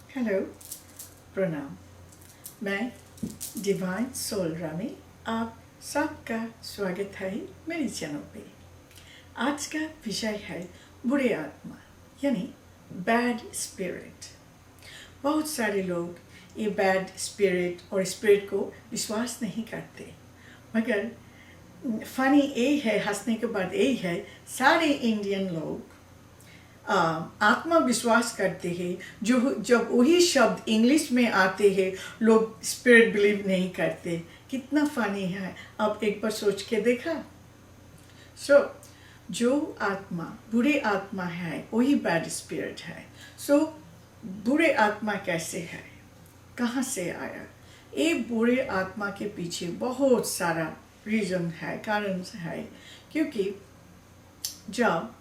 Hello, प्रणाम। मैं divine soul Rami, आप सबका स्वागत है मेरे चैनल पे। आज का विषय है बुरे आत्मा यानी बैड स्पिरिट। बहुत सारे लोग ये बैड स्पिरिट और स्पिरिट को विश्वास नहीं करते, मगर फनी ये है, हंसने के बाद यही है, सारे इंडियन लोग आत्मविश्वास करते हैं। जो जब वही शब्द इंग्लिश में आते हैं लोग स्पिरिट बिलीव नहीं करते। कितना फनी है, आप एक बार सोच के देखा। जो आत्मा बुरे आत्मा है वही बैड स्पिरिट है। बुरे आत्मा कैसे है, कहाँ से आया? ये बुरे आत्मा के पीछे बहुत सारा रीज़न है, कारण है। क्योंकि जब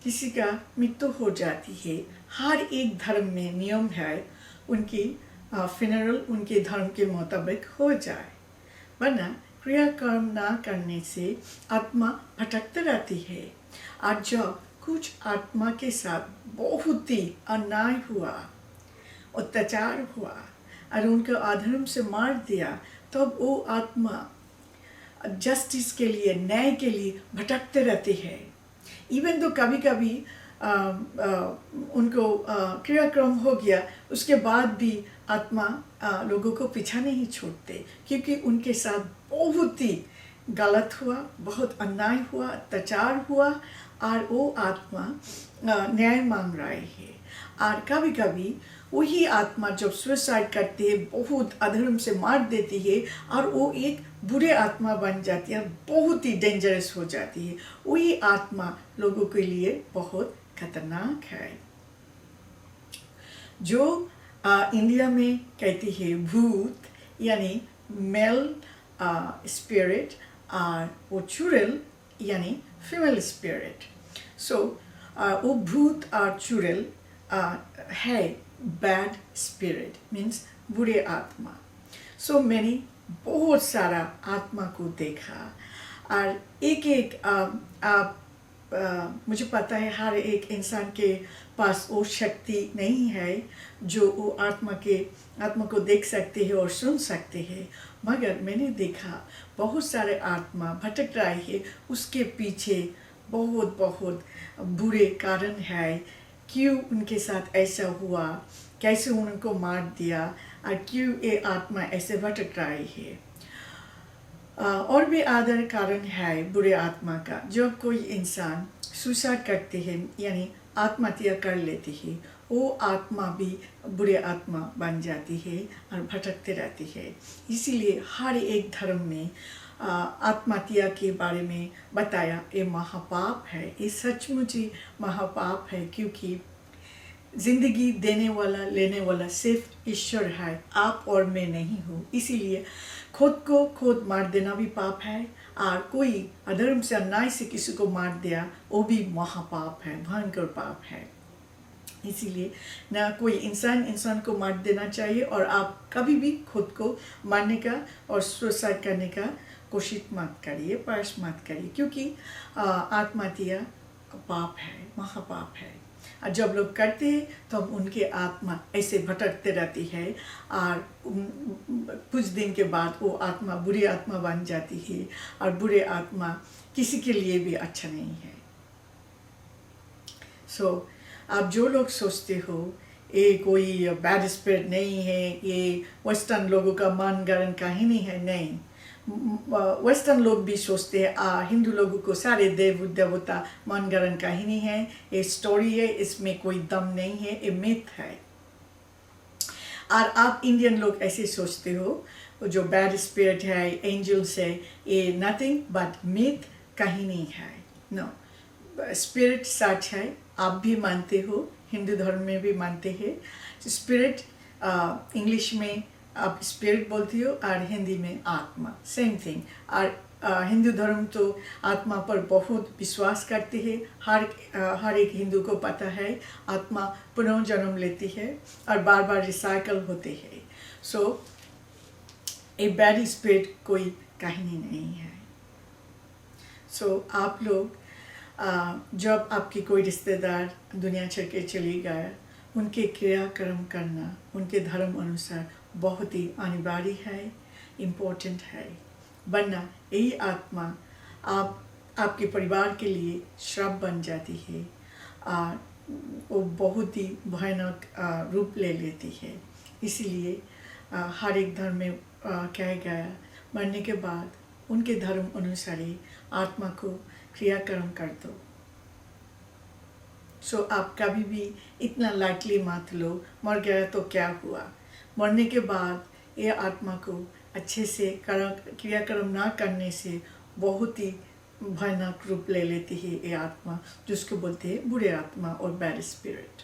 किसी का मृत्यु हो जाती है, हर एक धर्म में नियम है उनकी फिनरल उनके धर्म के मुताबिक हो जाए, वरना क्रियाकर्म ना करने से आत्मा भटकते रहती है। और जब कुछ आत्मा के साथ बहुत ही अन्याय हुआ, अत्याचार हुआ और उनको अधर्म से मार दिया, तब वो आत्मा जस्टिस के लिए, न्याय के लिए भटकते रहते हैं। इवन तो कभी कभी उनको क्रियाक्रम हो गया, उसके बाद भी आत्मा लोगों को पीछा नहीं छोड़ते, क्योंकि उनके साथ बहुत ही गलत हुआ, बहुत अन्याय हुआ, अत्याचार हुआ, और वो आत्मा न्याय मांग रही है। और कभी कभी वही आत्मा जब सुसाइड करती है, बहुत अधर्म से मार देती है, और वो एक बुरे आत्मा बन जाती है, बहुत ही डेंजरस हो जाती है। वही आत्मा लोगों के लिए बहुत खतरनाक है। जो इंडिया में कहती है भूत यानी मेल स्पिरिट, और वो चुड़ैल यानी फीमेल स्पिरिट। वो भूत और चुड़ैल है बैड स्पिरिट, मीन्स बुरे आत्मा। मैंने बहुत सारा आत्मा को देखा, और एक एक मुझे पता है हर एक इंसान के पास वो शक्ति नहीं है जो वो आत्मा को देख सकते हैं और सुन सकते हैं। मगर मैंने देखा बहुत सारे आत्मा भटक रहे हैं, उसके पीछे बहुत बहुत बुरे कारण है। क्यों उनके साथ ऐसा हुआ, कैसे उनको मार दिया, और क्यों ये आत्मा ऐसे भटक रही है। और भी आदर कारण है बुरे आत्मा का। जब कोई इंसान सुसाइड करते हैं यानी आत्महत्या कर लेती है, वो आत्मा भी बुरे आत्मा बन जाती है और भटकते रहती है। इसीलिए हर एक धर्म में आत्महत्या के बारे में बताया, ये महापाप है। ये सचमुच ही महापाप है, क्योंकि जिंदगी देने वाला लेने वाला सिर्फ ईश्वर है, आप और मैं नहीं हूँ। इसीलिए खुद को खुद मार देना भी पाप है, और कोई अधर्म से अन्याय से किसी को मार दिया वो भी महापाप है, भयंकर पाप है। इसीलिए ना कोई इंसान को मार देना चाहिए, और आप कभी भी खुद को मारने का और सुसाइड करने का कोशिश मत करिए, प्रयास मत करिए, क्योंकि आत्महत्या पाप है, महापाप है। और जब लोग करते हैं तो उनके आत्मा ऐसे भटकते रहती है, और कुछ दिन के बाद वो आत्मा बुरी आत्मा बन जाती है, और बुरे आत्मा किसी के लिए भी अच्छा नहीं है। आप जो लोग सोचते हो ये कोई बैड स्पिरिट नहीं है, ये वेस्टर्न लोगों का मन गढ़ंत कहानी है, नहीं। वेस्टर्न लोग भी सोचते हैं हिंदू लोगों को सारे देव देवता मन गढ़ंत कहानी है, ये स्टोरी है, इसमें कोई दम नहीं है, ये मिथ है। और आप इंडियन लोग ऐसे सोचते हो जो बैड स्पिरिट है, एंजल्स है, ये नथिंग बट मिथ, कहानी है। नो, स्पिरिट सच है, आप भी मानते हो, हिंदू धर्म में भी मानते हैं। स्पिरिट इंग्लिश में आप स्पिरिट बोलते हो, और हिंदी में आत्मा, सेम थिंग। और हिंदू धर्म तो आत्मा पर बहुत विश्वास करते हैं। हर एक हिंदू को पता है आत्मा पुनर्जन्म लेती है और बार बार रिसाइकल होते हैं। ए बैड स्पिरिट कोई कहानी नहीं है। आप लोग जब आपकी कोई रिश्तेदार दुनिया छोड़ के चली गया, उनके क्रियाक्रम करना उनके धर्म अनुसार बहुत ही अनिवार्य है, इम्पोर्टेंट है। वरना यही आत्मा आपके परिवार के लिए श्राप बन जाती है, वो बहुत ही भयानक रूप ले लेती है। इसलिए हर एक धर्म में कहा गया, मरने के बाद उनके धर्म अनुसार ही आत्मा को क्रियाक्रम कर दो। सो आप कभी भी इतना लाइटली मत लो, मर गया तो क्या हुआ। मरने के बाद ये आत्मा को अच्छे से क्रियाक्रम ना करने से बहुत ही भयानक रूप ले लेती है ये आत्मा, जिसको बोलते हैं बुरे आत्मा और बैड स्पिरिट।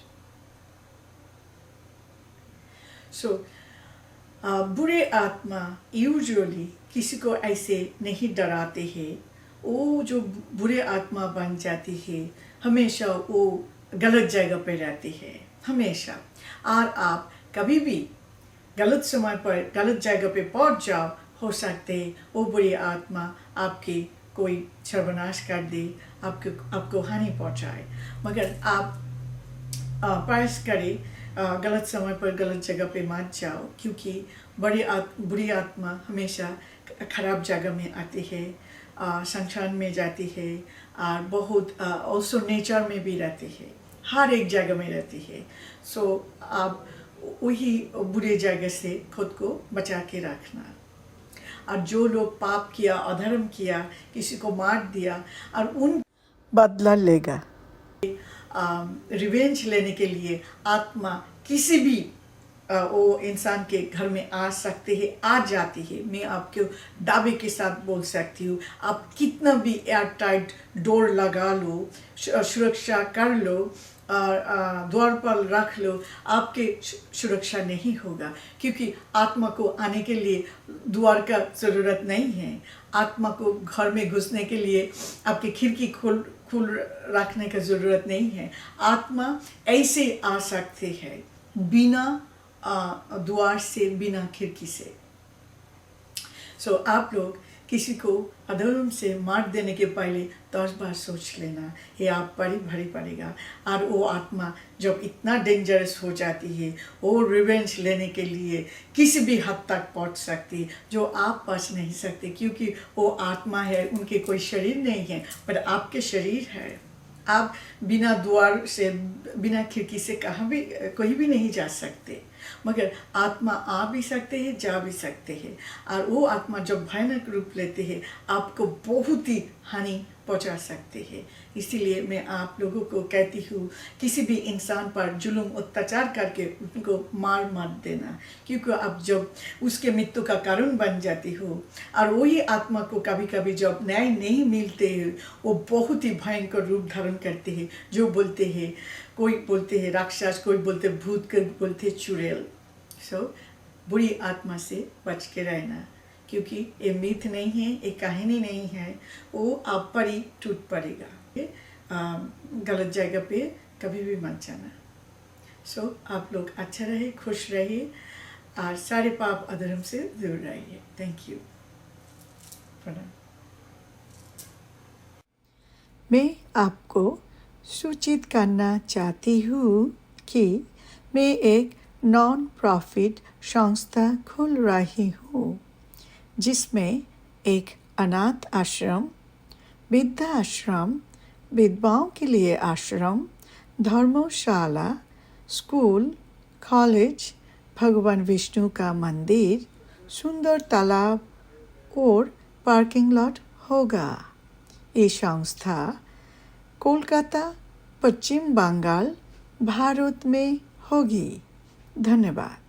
सो बुरे आत्मा यूजुअली किसी को ऐसे नहीं डराते हैं। वो जो बुरे आत्मा बन जाती है हमेशा वो गलत जगह पे रहती है हमेशा। और आप कभी भी गलत समय पर गलत जगह पे पहुंच जाओ, हो सकते वो बुरी आत्मा आपके कोई सर्वनाश कर दे, आपको हानि पहुंचाए। मगर आप प्रयास करें गलत समय पर गलत जगह पे मत जाओ, क्योंकि बुरी आत्मा हमेशा खराब जगह में आती है, संसार में जाती है और बहुत ऑल्सो नेचर में भी रहती है, हर एक जगह में रहती है। सो आप वही बुरे जगह से खुद को बचा के रखना। और जो लोग पाप किया, अधर्म किया, किसी को मार दिया और उन बदला लेगा, रिवेंज लेने के लिए आत्मा किसी भी वो इंसान के घर में आ सकते हैं, आ जाती है। मैं आपको दावे के साथ बोल सकती हूँ, आप कितना भी एयर टाइट डोर लगा लो, सुरक्षा कर लो, द्वार पर रख लो, आपके सुरक्षा नहीं होगा, क्योंकि आत्मा को आने के लिए द्वार का ज़रूरत नहीं है। आत्मा को घर में घुसने के लिए आपकी खिड़की खोल रखने का ज़रूरत नहीं है। आत्मा ऐसे आ सकते हैं बिना द्वार से, बिना खिड़की से। सो आप लोग किसी को अधर्म से मार देने के पहले 10 बार सोच लेना, ये आप पर भारी पड़ेगा। और वो आत्मा जब इतना डेंजरस हो जाती है, वो रिवेंज लेने के लिए किसी भी हद तक पहुंच सकती है जो आप बच नहीं सकते, क्योंकि वो आत्मा है, उनके कोई शरीर नहीं है, पर आपके शरीर है। आप बिना द्वार से, बिना खिड़की से कहीं भी कोई भी नहीं जा सकते, मगर आत्मा आ भी सकते हैं, जा भी सकते हैं। और वो आत्मा जब भयानक रूप लेते हैं आपको बहुत ही हानि पहुंचा सकते हैं। इसीलिए मैं आप लोगों को कहती हूँ, किसी भी इंसान पर जुल्म अत्याचार करके उनको मार मत देना, क्योंकि आप जब उसके मृत्यु का कारण बन जाती हो, और वही आत्मा को कभी कभी जब न्याय नहीं मिलते हैं वो बहुत ही भयंकर रूप धारण करते हैं। जो बोलते हैं, कोई बोलते हैं राक्षस, कोई बोलते भूत, कोई बोलते चुड़ैल। सो बुरी आत्मा से बच के रहना, क्योंकि ये मिथ नहीं है, ये कहानी नहीं है, वो आप पर ही टूट पड़ेगा। गलत जगह पे कभी भी मत जाना। सो आप लोग अच्छा रहे, खुश रहिए और सारे पाप अधर्म से दूर रहिए। Thank you. प्रणाम। मैं आपको सूचित करना चाहती हूँ कि मैं एक नॉन प्रॉफिट संस्था खोल रही हूँ, जिसमें एक अनाथ आश्रम, वृद्धाश्रम, विधवाओं के लिए आश्रम, धर्मशाला, स्कूल, कॉलेज, भगवान विष्णु का मंदिर, सुंदर तालाब और पार्किंग लॉट होगा। ये संस्था कोलकाता, पश्चिम बंगाल, भारत में होगी। धन्यवाद।